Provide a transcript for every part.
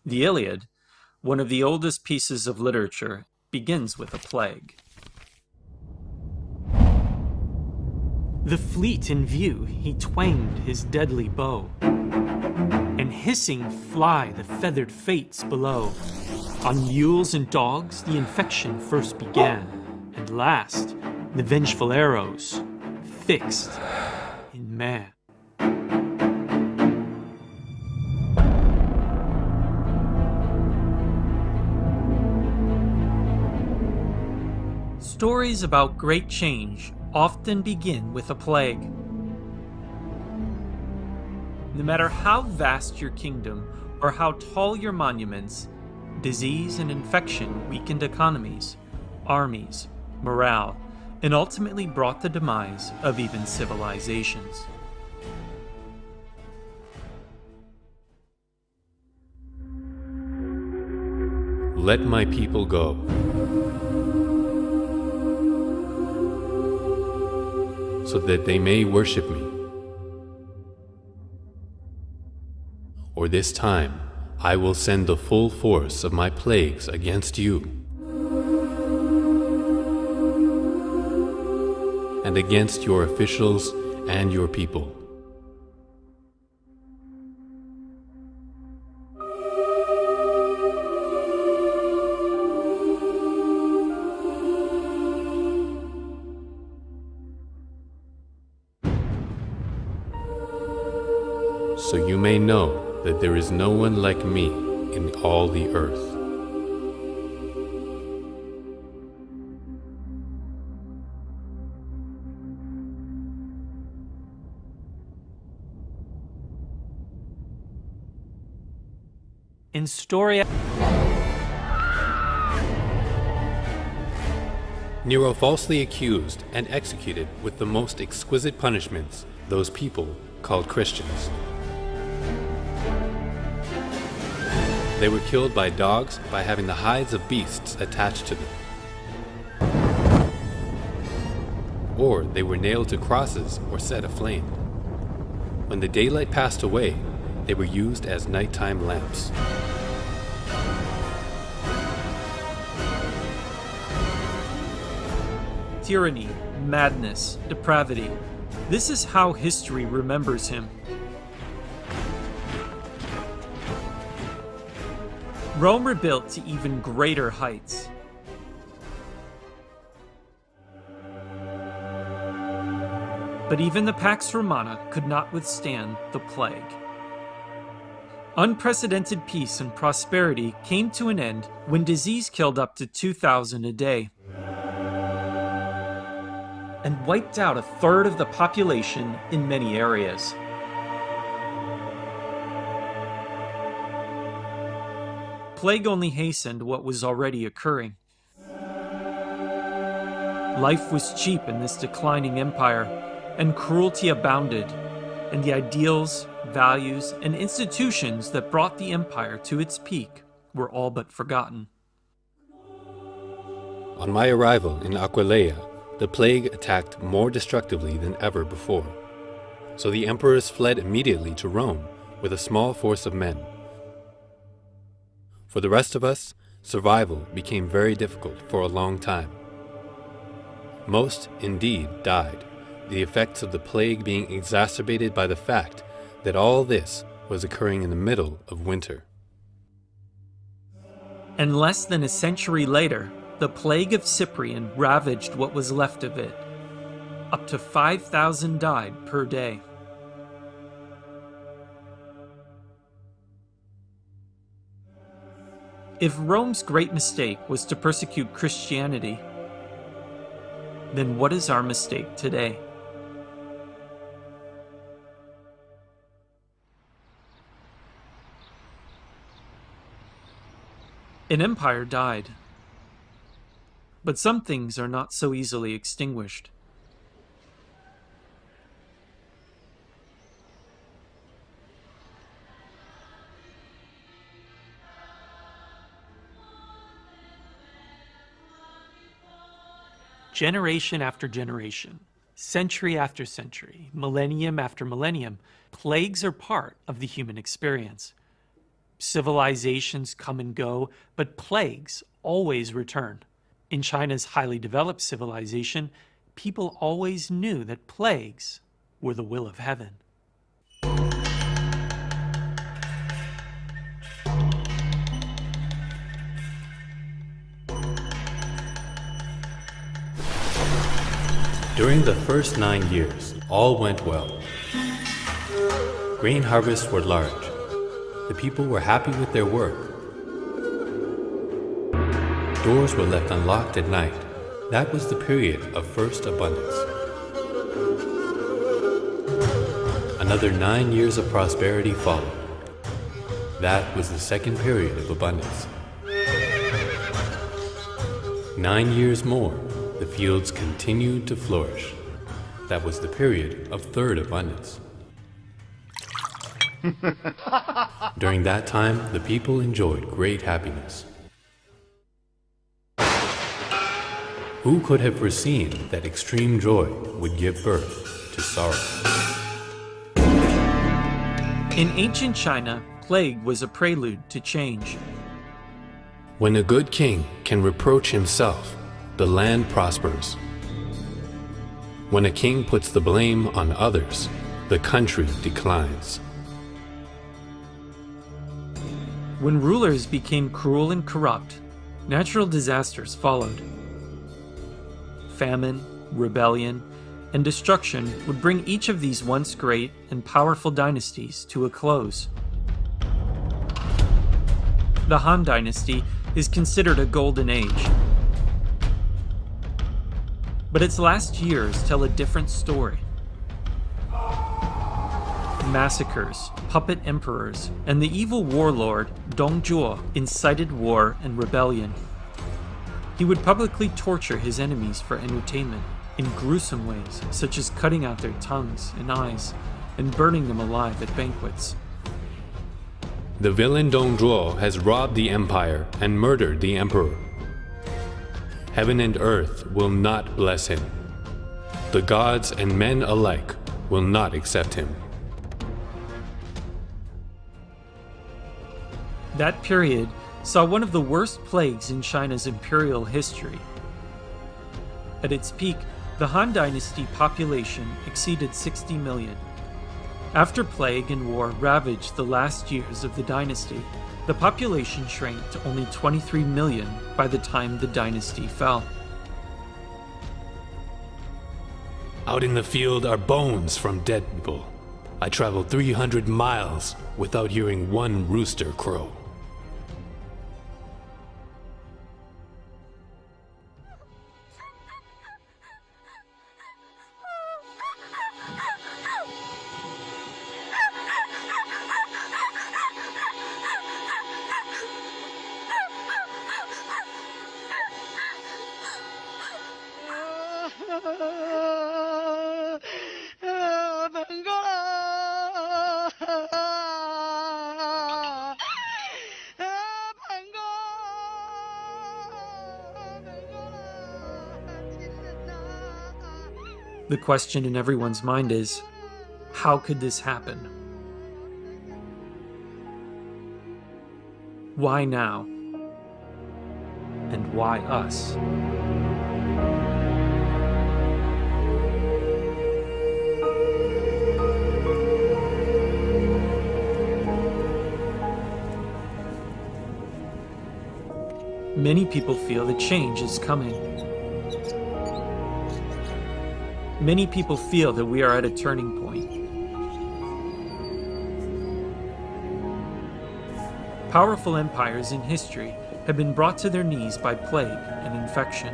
The Iliad, one of the oldest pieces of literature, begins with a plague. The fleet in view, he twanged his deadly bow, and hissing fly the feathered fates below. On mules and dogs the infection first began, and last the vengeful arrows fixed in man. Stories about great change often begin with a plague. No matter how vast your kingdom or how tall your monuments, disease and infection weakened economies, armies, morale, and ultimately brought the demise of even civilizations. Let my people go. So that they may worship me. Or this time, I will send the full force of my plagues against you, and against your officials and your people. So you may know that there is no one like me in all the earth. In story, Nero falsely accused and executed with the most exquisite punishments those people called Christians. They were killed by dogs by having the hides of beasts attached to them. Or they were nailed to crosses or set aflame. When the daylight passed away, they were used as nighttime lamps. Tyranny, madness, depravity. This is how history remembers him. Rome rebuilt to even greater heights. But even the Pax Romana could not withstand the plague. Unprecedented peace and prosperity came to an end when disease killed up to 2,000 a day and wiped out a third of the population in many areas. Plague only hastened what was already occurring. Life was cheap in this declining empire, and cruelty abounded, and the ideals, values, and institutions that brought the empire to its peak were all but forgotten. On my arrival in Aquileia, the plague attacked more destructively than ever before. So the emperors fled immediately to Rome with a small force of men. For the rest of us, survival became very difficult for a long time. Most, indeed, died, the effects of the plague being exacerbated by the fact that all this was occurring in the middle of winter. And less than a century later, the plague of Cyprian ravaged what was left of it. Up to 5,000 died per day. If Rome's great mistake was to persecute Christianity, then what is our mistake today? An empire died, but some things are not so easily extinguished. generation after generation, century after century, millennium after millennium, plagues are part of the human experience. Civilizations come and go, but plagues always return. In China's highly developed civilization, people always knew that plagues were the will of heaven. During the first 9 years, all went well. Grain harvests were large. The people were happy with their work. Doors were left unlocked at night. That was the period of first abundance. Another 9 years of prosperity followed. That was the second period of abundance. 9 years more, the fields continued to flourish. That was the period of third abundance. During that time, the people enjoyed great happiness. Who could have foreseen that extreme joy would give birth to sorrow? In ancient China, plague was a prelude to change. When a good king can reproach himself, the land prospers. When a king puts the blame on others, the country declines. When rulers became cruel and corrupt, natural disasters followed. Famine, rebellion, and destruction would bring each of these once great and powerful dynasties to a close. The Han Dynasty is considered a golden age. But its last years tell a different story. Massacres, puppet emperors, and the evil warlord Dong Zhuo incited war and rebellion. He would publicly torture his enemies for entertainment in gruesome ways, such as cutting out their tongues and eyes and burning them alive at banquets. The villain Dong Zhuo has robbed the empire and murdered the emperor. Heaven and earth will not bless him. The gods and men alike will not accept him. That period saw one of the worst plagues in China's imperial history. At its peak, the Han Dynasty population exceeded 60 million. After plague and war ravaged the last years of the dynasty, the population shrank to only 23 million by the time the dynasty fell. Out in the field are bones from dead people. I traveled 300 miles without hearing one rooster crow. The question in everyone's mind is, how could this happen? Why now? And why us? Many people feel that change is coming. Many people feel that we are at a turning point. Powerful empires in history have been brought to their knees by plague and infection.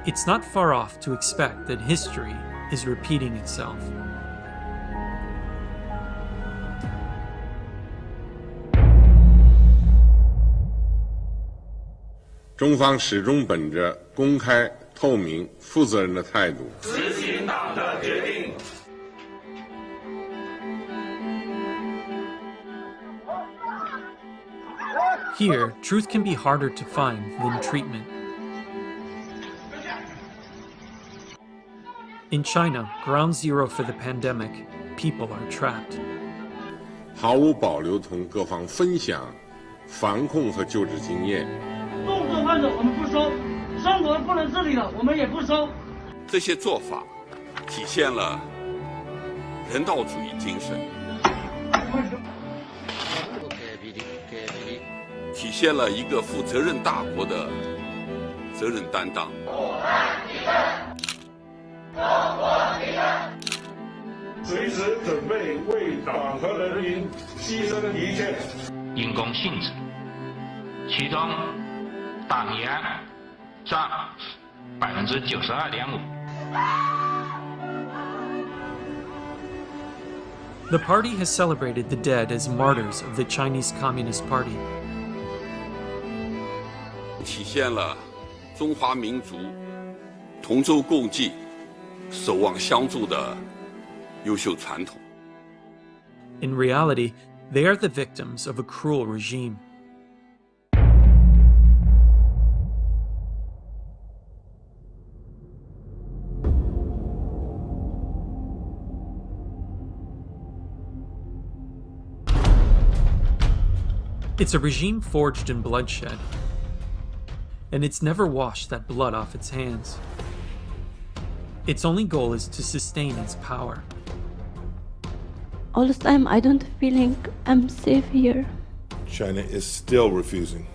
It's not far off to expect that history is repeating itself. 中方始终本着公开、透明、负责任的态度，执行党的决定。 Here, truth can be harder to find than treatment. In China, ground zero for the pandemic, people are trapped. 毫无保留同各方分享防控和救治经验。重症患者我们不收，生活不能自理了我们也不收。这些做法体现了人道主义精神，体现了一个负责任大国的责任担当。随时准备为党和人民牺牲一切。因公性质，其中大米案占92.5%。The party has celebrated the dead as martyrs of the Chinese Communist Party. 体现了中华民族同舟共济、守望相助的优秀传统。 In reality, they are the victims of a cruel regime. It's a regime forged in bloodshed, and it's never washed that blood off its hands. Its only goal is to sustain its power. All the time I don't feeling I'm safe here. China is still refusing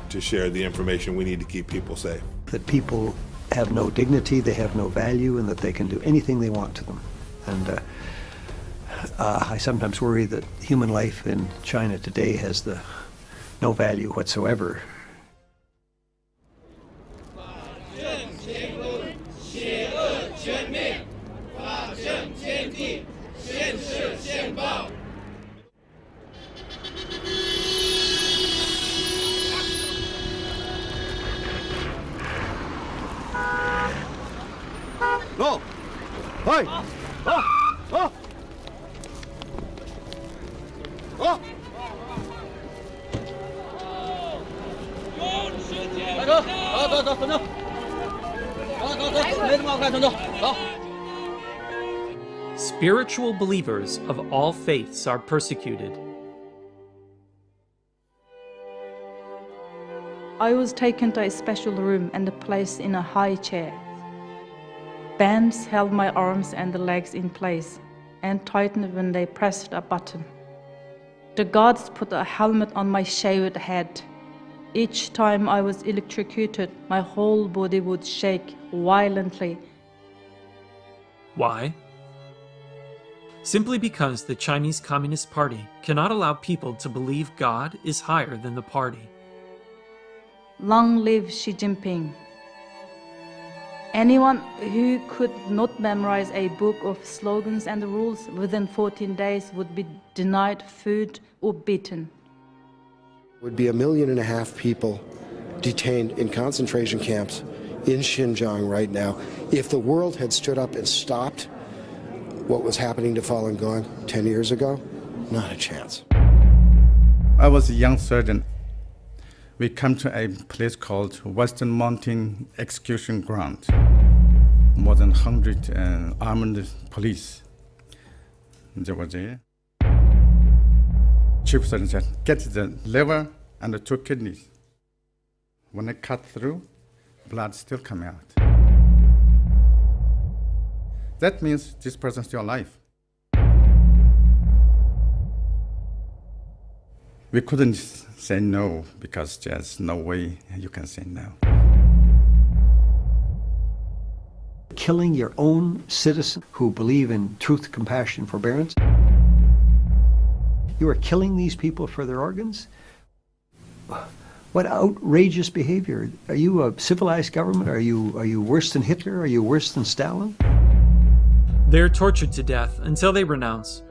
to share the information we need to keep people safe. That people have no dignity, they have no value, and that they can do anything they want to them. And I sometimes worry that human life in China today has no value whatsoever. No! Hey! Oh! Oh! Oh! 快走！走，等等！走，没什么好看，走。 Spiritual believers of all faiths are persecuted. I was taken to a special room and placed in a high chair. Bands held my arms and the legs in place and tightened when they pressed a button. The guards put a helmet on my shaved head. Each time I was electrocuted, my whole body would shake violently. Why? Simply because the Chinese Communist Party cannot allow people to believe God is higher than the party. Long live Xi Jinping. Anyone who could not memorize a book of slogans and rules within 14 days would be denied food or beaten. Would be 1.5 million people detained in concentration camps in Xinjiang right now. If the world had stood up and stopped what was happening to Falun Gong 10 years ago, not a chance. I was a young surgeon. We come to a place called Western Mountain Execution Ground. More than 100 armed police. They were there. Chief surgeon said, get the liver and the 2 kidneys. When I cut through, blood still coming out. That means this person's still alive. We couldn't say no because there's no way you can say no. Killing your own citizens who believe in truth, compassion, forbearance. You are killing these people for their organs? What outrageous behavior. Are you a civilized government? Are you worse than Hitler? Are you worse than Stalin? They are tortured to death until they renounce,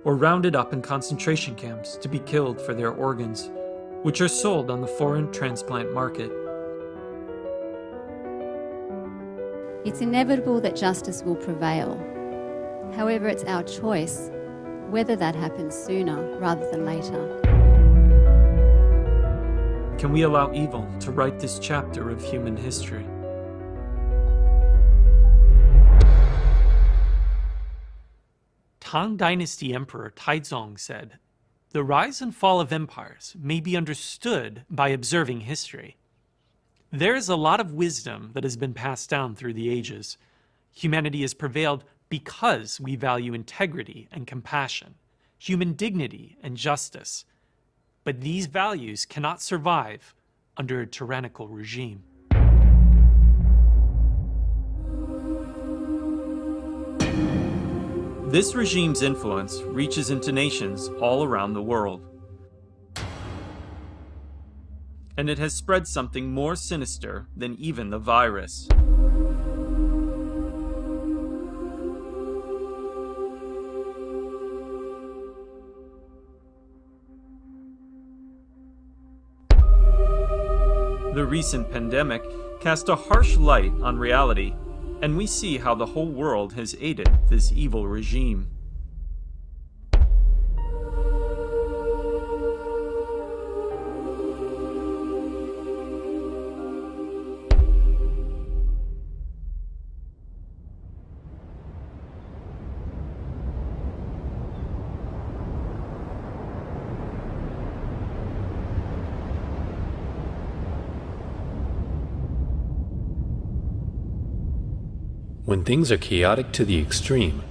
or rounded up in concentration camps to be killed for their organs, which are sold on the foreign transplant market. It's inevitable that justice will prevail. However, it's our choice whether that happens sooner rather than later. Can we allow evil to write this chapter of human history? Tang Dynasty Emperor Taizong said, "The rise and fall of empires may be understood by observing history. There is a lot of wisdom that has been passed down through the ages. Humanity has prevailed because we value integrity and compassion, human dignity and justice. But these values cannot survive under a tyrannical regime." This regime's influence reaches into nations all around the world. And it has spread something more sinister than even the virus. The recent pandemic cast a harsh light on reality, and we see how the whole world has aided this evil regime. When things are chaotic to the extreme,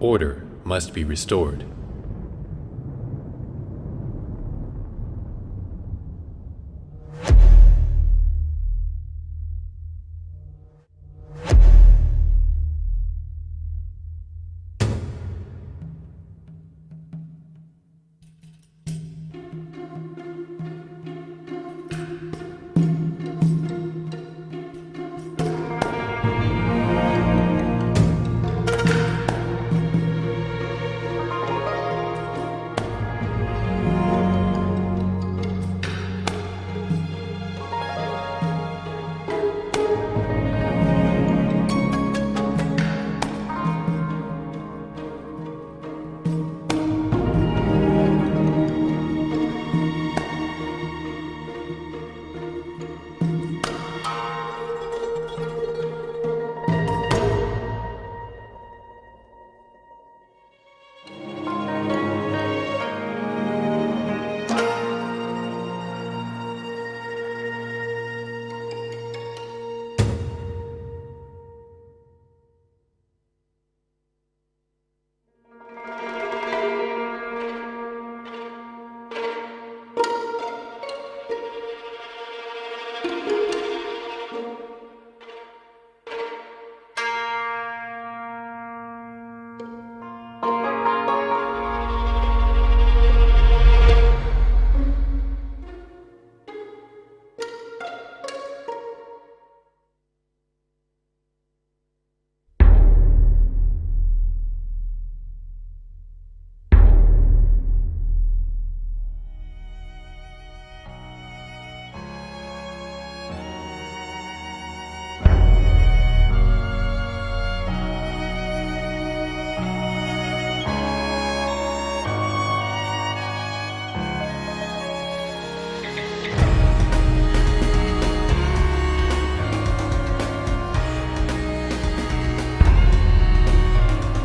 order must be restored.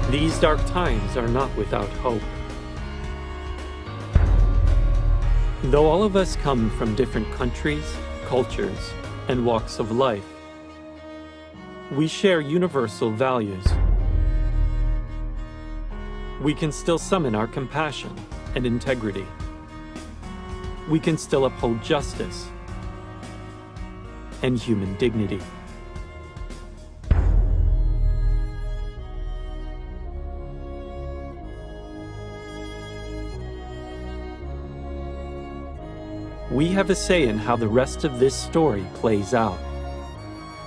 These dark times are not without hope. Though all of us come from different countries, cultures, and walks of life, we share universal values. We can still summon our compassion and integrity. We can still uphold justice and human dignity. We have a say in how the rest of this story plays out,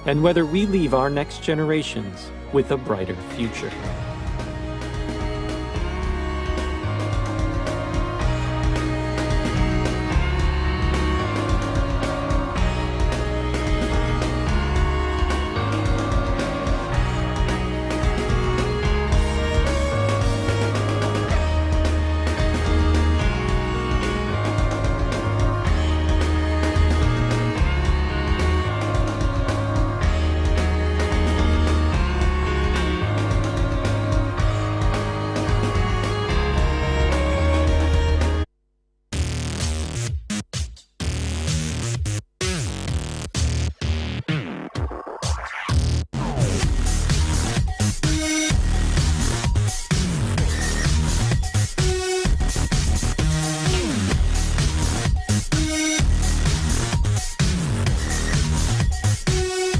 and whether we leave our next generations with a brighter future.